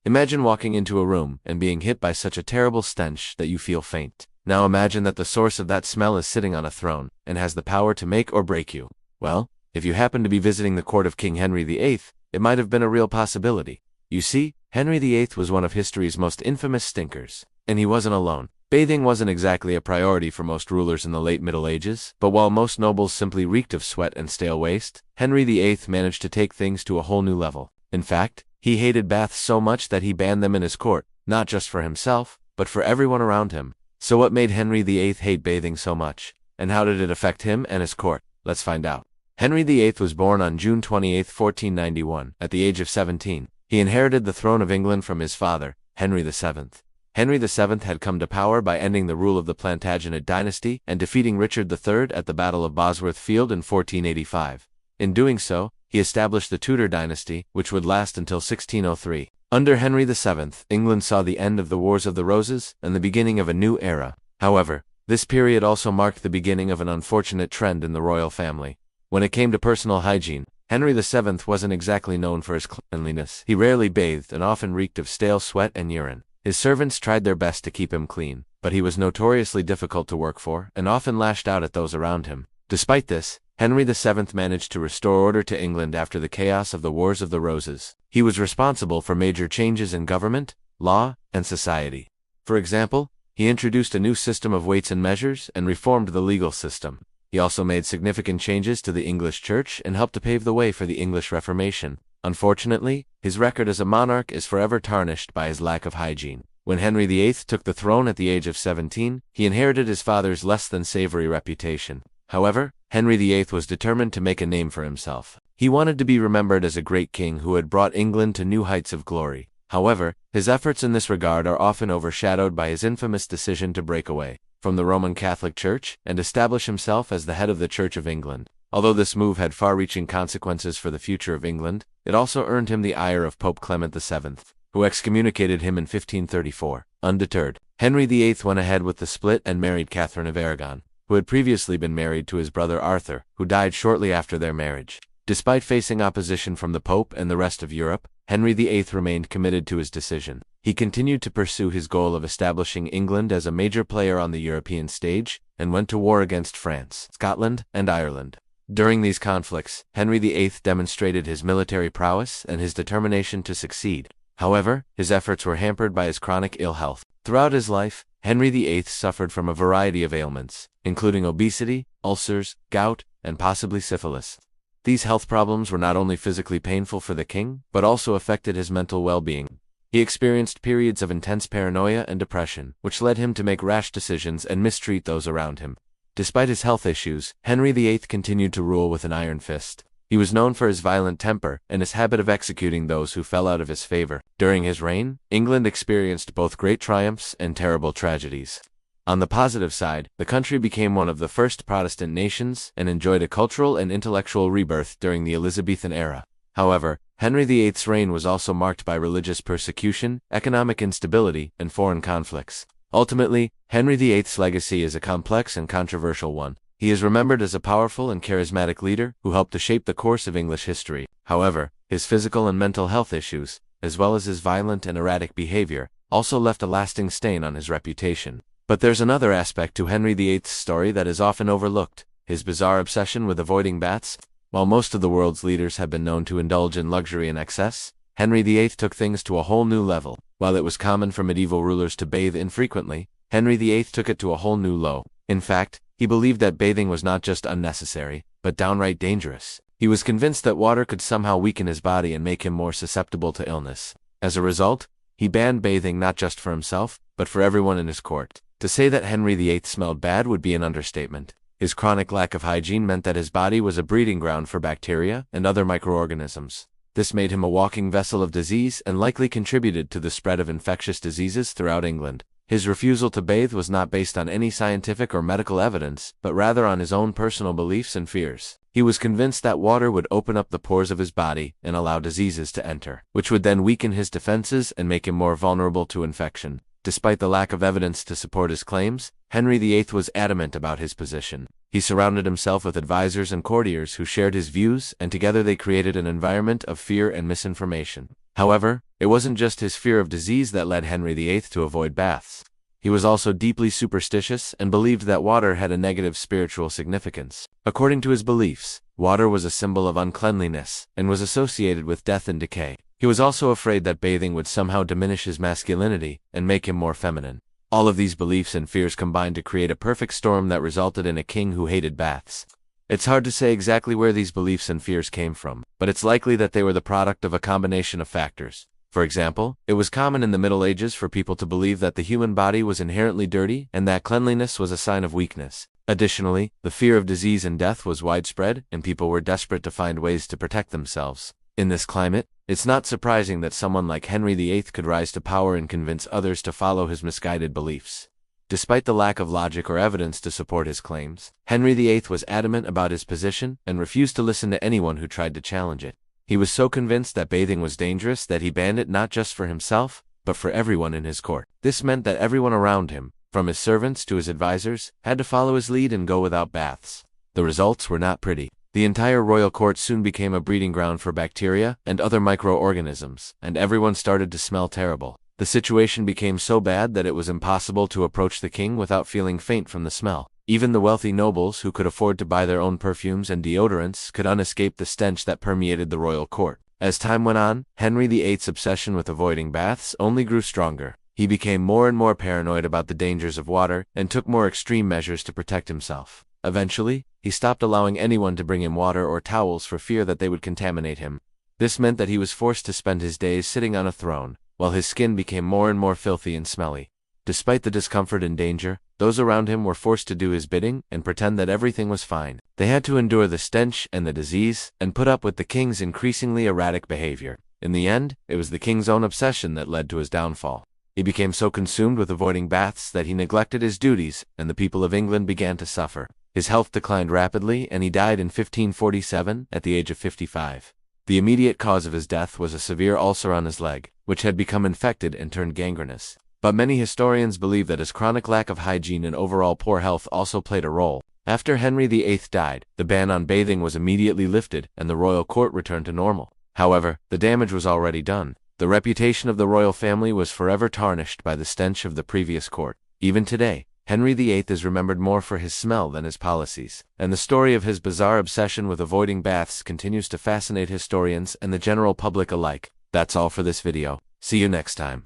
Imagine walking into a room and being hit by such a terrible stench that you feel faint. Now imagine that the source of that smell is sitting on a throne and has the power to make or break you. Well, if you happen to be visiting the court of King Henry VIII, it might have been a real possibility. You see, Henry VIII was one of history's most infamous stinkers. And he wasn't alone. Bathing wasn't exactly a priority for most rulers in the late Middle Ages, but while most nobles simply reeked of sweat and stale waste, Henry VIII managed to take things to a whole new level. In fact, he hated baths so much that he banned them in his court, not just for himself, but for everyone around him. So what made Henry VIII hate bathing so much? And how did it affect him and his court? Let's find out. Henry VIII was born on June 28, 1491, at the age of 17. He inherited the throne of England from his father, Henry VII. Henry VII had come to power by ending the rule of the Plantagenet dynasty and defeating Richard III at the Battle of Bosworth Field in 1485. In doing so, he established the Tudor dynasty, which would last until 1603. Under Henry VII, England saw the end of the Wars of the Roses and the beginning of a new era. However, this period also marked the beginning of an unfortunate trend in the royal family. When it came to personal hygiene, Henry VII wasn't exactly known for his cleanliness. He rarely bathed and often reeked of stale sweat and urine. His servants tried their best to keep him clean, but he was notoriously difficult to work for and often lashed out at those around him. Despite this, Henry VII managed to restore order to England after the chaos of the Wars of the Roses. He was responsible for major changes in government, law, and society. For example, he introduced a new system of weights and measures and reformed the legal system. He also made significant changes to the English Church and helped to pave the way for the English Reformation. Unfortunately, his record as a monarch is forever tarnished by his lack of hygiene. When Henry VIII took the throne at the age of 17, he inherited his father's less-than-savory reputation. However, Henry VIII was determined to make a name for himself. He wanted to be remembered as a great king who had brought England to new heights of glory. However, his efforts in this regard are often overshadowed by his infamous decision to break away from the Roman Catholic Church and establish himself as the head of the Church of England. Although this move had far-reaching consequences for the future of England, it also earned him the ire of Pope Clement VII, who excommunicated him in 1534. Undeterred, Henry VIII went ahead with the split and married Catherine of Aragon, who had previously been married to his brother Arthur, who died shortly after their marriage. Despite facing opposition from the Pope and the rest of Europe, Henry VIII remained committed to his decision. He continued to pursue his goal of establishing England as a major player on the European stage, and went to war against France, Scotland, and Ireland. During these conflicts, Henry VIII demonstrated his military prowess and his determination to succeed. However, his efforts were hampered by his chronic ill health. Throughout his life, Henry VIII suffered from a variety of ailments, including obesity, ulcers, gout, and possibly syphilis. These health problems were not only physically painful for the king, but also affected his mental well-being. He experienced periods of intense paranoia and depression, which led him to make rash decisions and mistreat those around him. Despite his health issues, Henry VIII continued to rule with an iron fist. He was known for his violent temper and his habit of executing those who fell out of his favor. During his reign, England experienced both great triumphs and terrible tragedies. On the positive side, the country became one of the first Protestant nations and enjoyed a cultural and intellectual rebirth during the Elizabethan era. However, Henry VIII's reign was also marked by religious persecution, economic instability, and foreign conflicts. Ultimately, Henry VIII's legacy is a complex and controversial one. He is remembered as a powerful and charismatic leader who helped to shape the course of English history. However, his physical and mental health issues, as well as his violent and erratic behavior, also left a lasting stain on his reputation. But there's another aspect to Henry VIII's story that is often overlooked: his bizarre obsession with avoiding baths. While most of the world's leaders have been known to indulge in luxury and excess, Henry VIII took things to a whole new level. While it was common for medieval rulers to bathe infrequently, Henry VIII took it to a whole new low. In fact, he believed that bathing was not just unnecessary, but downright dangerous. He was convinced that water could somehow weaken his body and make him more susceptible to illness. As a result, he banned bathing not just for himself, but for everyone in his court. To say that Henry VIII smelled bad would be an understatement. His chronic lack of hygiene meant that his body was a breeding ground for bacteria and other microorganisms. This made him a walking vessel of disease and likely contributed to the spread of infectious diseases throughout England. His refusal to bathe was not based on any scientific or medical evidence, but rather on his own personal beliefs and fears. He was convinced that water would open up the pores of his body and allow diseases to enter, which would then weaken his defenses and make him more vulnerable to infection. Despite the lack of evidence to support his claims, Henry VIII was adamant about his position. He surrounded himself with advisors and courtiers who shared his views, and together they created an environment of fear and misinformation. However, it wasn't just his fear of disease that led Henry VIII to avoid baths. He was also deeply superstitious and believed that water had a negative spiritual significance. According to his beliefs, water was a symbol of uncleanliness and was associated with death and decay. He was also afraid that bathing would somehow diminish his masculinity and make him more feminine. All of these beliefs and fears combined to create a perfect storm that resulted in a king who hated baths. It's hard to say exactly where these beliefs and fears came from, but it's likely that they were the product of a combination of factors. For example, it was common in the Middle Ages for people to believe that the human body was inherently dirty and that cleanliness was a sign of weakness. Additionally, the fear of disease and death was widespread, and people were desperate to find ways to protect themselves. In this climate, it's not surprising that someone like Henry VIII could rise to power and convince others to follow his misguided beliefs. Despite the lack of logic or evidence to support his claims, Henry VIII was adamant about his position and refused to listen to anyone who tried to challenge it. He was so convinced that bathing was dangerous that he banned it not just for himself, but for everyone in his court. This meant that everyone around him, from his servants to his advisors, had to follow his lead and go without baths. The results were not pretty. The entire royal court soon became a breeding ground for bacteria and other microorganisms, and everyone started to smell terrible. The situation became so bad that it was impossible to approach the king without feeling faint from the smell. Even the wealthy nobles who could afford to buy their own perfumes and deodorants could unescape the stench that permeated the royal court. As time went on, Henry VIII's obsession with avoiding baths only grew stronger. He became more and more paranoid about the dangers of water and took more extreme measures to protect himself. Eventually, he stopped allowing anyone to bring him water or towels for fear that they would contaminate him. This meant that he was forced to spend his days sitting on a throne, while his skin became more and more filthy and smelly. Despite the discomfort and danger, those around him were forced to do his bidding and pretend that everything was fine. They had to endure the stench and the disease and put up with the king's increasingly erratic behavior. In the end, it was the king's own obsession that led to his downfall. He became so consumed with avoiding baths that he neglected his duties, and the people of England began to suffer. His health declined rapidly, and he died in 1547 at the age of 55. The immediate cause of his death was a severe ulcer on his leg, which had become infected and turned gangrenous. But many historians believe that his chronic lack of hygiene and overall poor health also played a role. After Henry VIII died, the ban on bathing was immediately lifted and the royal court returned to normal. However, the damage was already done. The reputation of the royal family was forever tarnished by the stench of the previous court. Even today, Henry VIII is remembered more for his smell than his policies, and the story of his bizarre obsession with avoiding baths continues to fascinate historians and the general public alike. That's all for this video. See you next time.